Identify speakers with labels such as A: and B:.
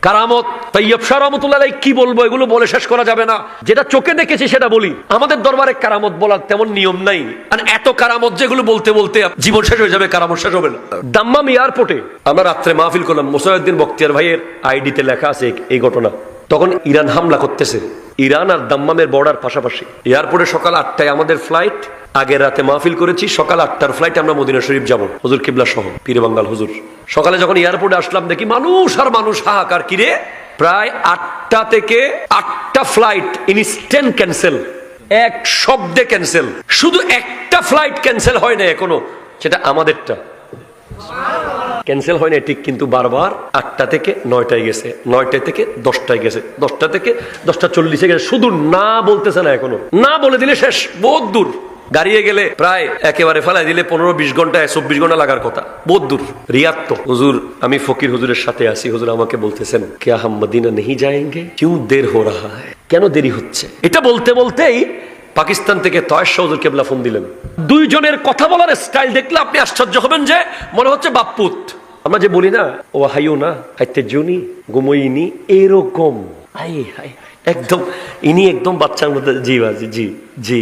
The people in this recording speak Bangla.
A: কারামত তৈয়ব শাহ রহমাতুল্লাহ আলাইহি কি বলবো, এগুলো বলে শেষ করা যাবে না। যেটা চোখে দেখেছি সেটা বলি। আমাদের দরবারে কারামত বলার তেমন নিয়ম নাই, আর এত কারামত যেগুলো বলতে বলতে জীবন শেষ হয়ে যাবে, কারামত শেষ হবে না। দাম্মাম এয়ারপোর্টে আমরা রাত্রে মাহফিল করলাম, মোসাউদ্দিন বখতিয়ার ভাইয়ের আইডিতে লেখা আছে এই ঘটনা। তখন ইরান হামলা করতেছে, ইরান আর দাম্মামের বর্ডার পাশাপাশি। এয়ারপোর্টে সকাল 8টায় আমাদের ফ্লাইট, আগের রাতে মাহফিল করেছি, সকাল 8টার ফ্লাইট আমরা মদিনা শরীফ যাব, হুজুর কিবলা সহ, পীরে বাঙ্গাল হুজুর। সকালে যখন এয়ারপোর্টে আসলাম দেখি মানুষ আর মানুষ, হাহাকার। কিরে, প্রায় 8টা থেকে 8টা ফ্লাইট ইনস্ট্যান্ট ক্যান্সেল, এক শব্দে ক্যান্সেল। শুধু একটা ফ্লাইট ক্যান্সেল হয় না এখনো, সেটা আমাদেরটা ক্যান্সেল হয় না ঠিক, কিন্তু বারবার 8টা থেকে 9টায় গেছে, 9টা থেকে 10টায় গেছে, 10টা থেকে 10:40 গেছে। শুধু না বলতেছে না এখনো, না বলে দিলে শেষ, বহুত দূর। গাড়িয়ে গেলে প্রায় একেবারে ফেলাই দিলে 15-20 ঘন্টায় 24 ঘন্টা লাগার কথা, বহুত দূর। রিয়াদ তো হুজুর, আমি ফকির হুজুরের সাথে আছি, হুজুর আমাকে বলতেছেন কে হাম মদিনা নেহি যায়েঙ্গে, কিউ দের হো রাহা হ্যায়, কেন দেরি হচ্ছে। এটা বলতে বলতেই পাকিস্তান থেকে তয়েশ শাহ হুজুর কেবলা ফোন দিলেন। দুইজনের কথা বলার স্টাইল দেখলে আপনি আশ্চর্য হবেন, যে মনে হচ্ছে বাপ্পুত। আমরা যে বলি না, ও হাইও না হাইতে জুনি ঘুমোইনি, এরকম। হাই হাই, একদম ইনি একদম বাচ্চার মধ্যে। জি বাজি, জি জি।